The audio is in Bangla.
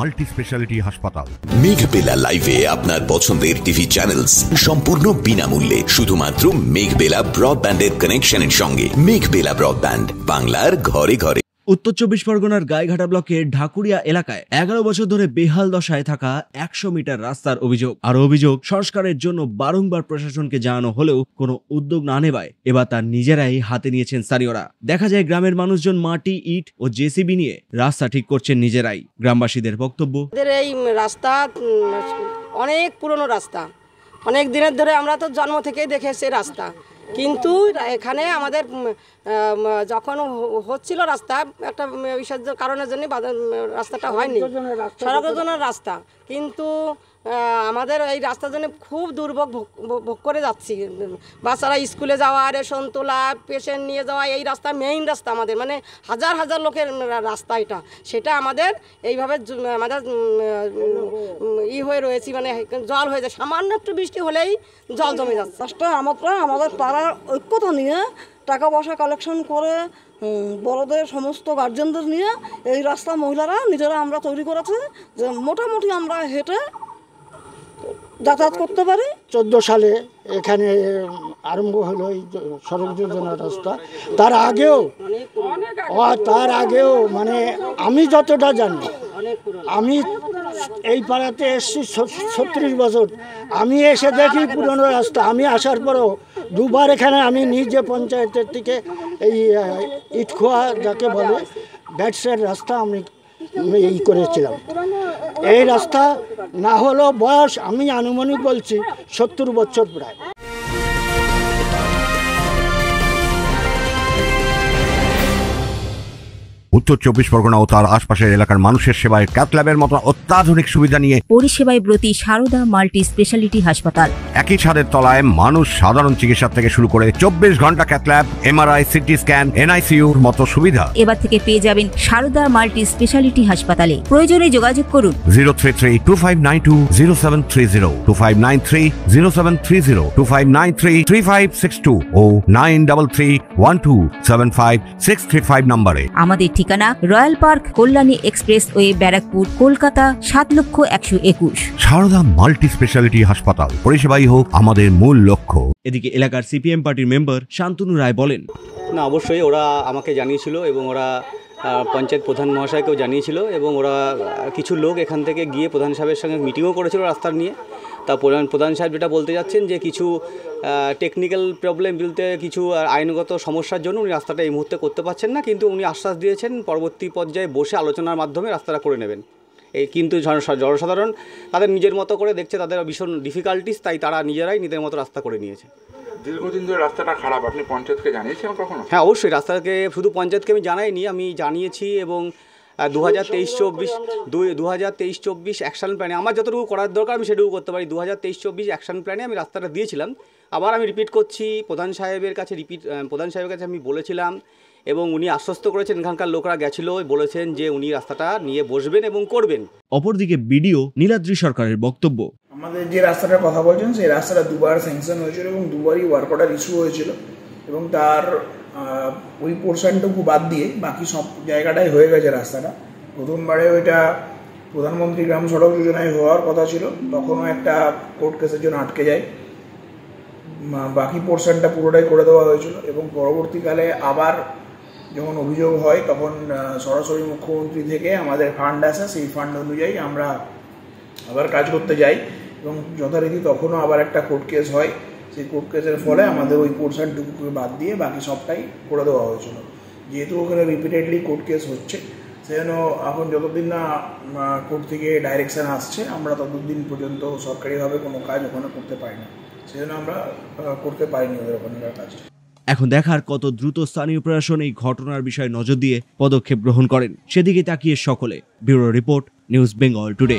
মাল্টি স্পেশালিটি হাসপাতাল। মেঘবেলা লাইভে আপনার পছন্দের টিভি চ্যানেলস সম্পূর্ণ বিনামূল্যে, শুধুমাত্র মেঘবেলা ব্রডব্যান্ডের কানেকশনের সঙ্গে। মেঘবেলা ব্রডব্যান্ড, বাংলার ঘরে ঘরে। উত্তর চব্বিশ পরগনার গাইঘাটা ব্লকের ঢাকুরিয়া এলাকায় 11 বছর ধরে বেহাল দশায় থাকা 100 মিটার রাস্তার অভিযোগ। আরো অভিযোগ, সংস্কারের জন্য বারংবার প্রশাসনকে জানানো হলেও কোনো উদ্যোগ না নেওয়ায় এবার তার নিজেরাই হাতে নিয়েছেন স্থানীয়রা। দেখা যায় গ্রামের মানুষজন মাটি, ইট ও জেসিবি নিয়ে রাস্তা ঠিক করছেন নিজেরাই। গ্রামবাসীদের বক্তব্য, এই রাস্তা অনেক পুরনো রাস্তা, অনেক দিনের ধরে আমরা তো জন্ম থেকেই দেখে এসেছি রাস্তা, কিন্তু এখানে আমাদের যখন হচ্ছিল রাস্তা একটা বিশেষ কারণের জন্য রাস্তাটা হয়নি, সড়কের জন্য রাস্তা, কিন্তু আমাদের এই রাস্তার জন্য খুব দুর্ভোগ ভোগ করে যাচ্ছি। বাচ্চারা স্কুলে যাওয়া, রেশন তোলা, পেশেন্ট নিয়ে যাওয়া, এই রাস্তা মেইন রাস্তা আমাদের, মানে হাজার হাজার লোকের রাস্তা এটা, সেটা আমাদের এইভাবে আমাদের হয়ে রয়েছি, মানে জল হয়ে যায়, সামান্য একটু বৃষ্টি হলেই জল জমে যাচ্ছে। রাস্তা আমাদের পাড়ার ঐক্যতা নিয়ে টাকা পয়সা কালেকশন করে বড়দের সমস্ত গার্জেনদের নিয়ে এই রাস্তা মহিলারা নিজেরা আমরা তৈরি করেছি, যে মোটামুটি আমরা হেঁটে যাতায়াত করতে পারি। 14 সালে এখানে আরম্ভ হলো এই সড়ক যোজনার রাস্তা। তার আগেও মানে আমি যতটা জানি, আমি এই পাড়াতে এসেছি 36 বছর, আমি এসে দেখি পুরনো রাস্তা। আমি আসার পরেও দুবার এখানে আমি নিজে পঞ্চায়েতের থেকে এই ইটখোয়া যাকে বলে ব্যাটসের রাস্তা আমি করেছিলাম। এই রাস্তা না হলেও বয়স আমি আনুমানিক বলছি 70 বছর প্রায়। উত্তর চব্বিশ পরগনা ও তার আশপাশের এলাকার মানুষের সেবায় ক্যাথল্যাবের মতো অত্যাধুনিক সুবিধা নিয়ে পরিষেবায় ব্রতী সারদা মাল্টি স্পেশালিটি হাসপাতাল। একই ছাদের তলায় মানুষ সাধারণ চিকিৎসা থেকে শুরু করে 24 ঘন্টা ক্যাথল্যাব, এমআরআই, সিটি স্ক্যান, এনআইসিইউর মতো সুবিধা এবার থেকে পেয়ে যাবেন সারদা মাল্টি স্পেশালিটি হাসপাতালে। প্রয়োজনে যোগাযোগ করুন 033-2592-0730, 2593-0730, 2593-3562 ও 9331275635 নম্বরে। আমাদের ঠিকানা Royal Park, Kalyani expressway, Barrackpore, Kolkata ৭,১২১। সারদা মাল্টি স্পেশালিটি হাসপাতাল, পরিষেবাই হোক আমাদের মূল লক্ষ্য। এদিকে এলাকার সিপিএম পার্টির মেম্বার শান্তনু রায় বলেন, না, অবশ্যই ওরা আমাকে জানিয়েছিল এবং ওরা পঞ্চায়েত প্রধান মহাশয়কেও জানিয়েছিল, এবং ওরা কিছু লোক এখান থেকে গিয়ে প্রধান সাহেবের সঙ্গে মিটিংও করেছিল রাস্তার নিয়ে। তা প্রধান সাহেব যেটা বলতে যাচ্ছেন যে কিছু টেকনিক্যাল প্রবলেম বলতে কিছু আইনগত সমস্যার জন্য উনি রাস্তাটা এই মুহূর্তে করতে পারছেন না, কিন্তু উনি আশ্বাস দিয়েছেন পরবর্তী পর্যায়ে বসে আলোচনার মাধ্যমে রাস্তাটা করে নেবেন। কিন্তু জনসাধারণ তাদের নিজের মতো করে দেখছে, তাদের ভীষণ ডিফিকাল্টিস, তাই তারা নিজেরাই নিজের মতো রাস্তা করে নিয়েছে। দীর্ঘদিন ধরে রাস্তাটা খারাপ, আপনি পঞ্চায়েতকে জানিয়েছেন কখনো? হ্যাঁ, অবশ্যই রাস্তাকে শুধু পঞ্চায়েতকে আমি জানাইনি, আমি জানিয়েছি, এবং 2023-24 অ্যাকশন প্ল্যানে আমার যতটুকু করার দরকার আমি সেটুকু করতে পারি। 2023-24 অ্যাকশন প্ল্যানে আমি রাস্তাটা দিয়েছিলাম। আবার আমি রিপিট করছি, প্রধান সাহেবের কাছে আমি বলেছিলাম, এবং উনি আশ্বস্ত করেছেন, এখানকার লোকরা গেছিল, বলেছেন যে উনি রাস্তাটা নিয়ে বসবেন এবং করবেন। অপরদিকে বিডিও নীলাদ্রি সরকারের বক্তব্য, আমাদের যে রাস্তাটার কথা বলছেন সেই রাস্তাটা দুবার স্যাংশন হয়েছিল এবং দুবারই ওয়ার্ক অর্ডার ইস্যু হয়েছিল, এবং তার ওই পোর্শনটুকু বাদ দিয়ে বাকি সব জায়গাটাই হয়ে গেছে রাস্তাটা। প্রথমবারে ওইটা প্রধানমন্ত্রী গ্রাম সড়ক যোজনায় হওয়ার কথা ছিল, তখনও একটা কোর্ট কেসের জন্য আটকে যায়, বাকি পোর্শনটা পুরোটাই করে দেওয়া হয়েছিল, এবং পরবর্তীকালে আবার যখন অভিযোগ হয় তখন সরাসরি মুখ্যমন্ত্রী থেকে আমাদের ফান্ড আসে, সেই ফান্ড অনুযায়ী আমরা আবার কাজ করতে যাই, এবং যথারীতি তখনও আবার একটা কোর্ট কেস হয়। সেই কোর্ট কেসের ফলে আমাদের ওই পোর্শনটুকুকে বাদ দিয়ে বাকি সবটাই করে দেওয়া হয়েছিল। যেহেতু ওখানে রিপিটেডলি কোর্ট কেস হচ্ছে, সেজন্য এখন যতদিন না কোর্ট থেকে ডাইরেকশান আসছে আমরা ততদিন পর্যন্ত সরকারিভাবে কোনো কাজ ওখানে করতে পারি না, সেজন্য আমরা করতে পারিনি ওদের ওখানকার কাজটা। এখন দেখার কত দ্রুত স্থানীয় প্রশাসন এই ঘটনার বিষয়ে নজর দিয়ে পদক্ষেপ গ্রহণ করেন, সেদিকে তাকিয়ে সকলে। Bureau report, news Bengal today.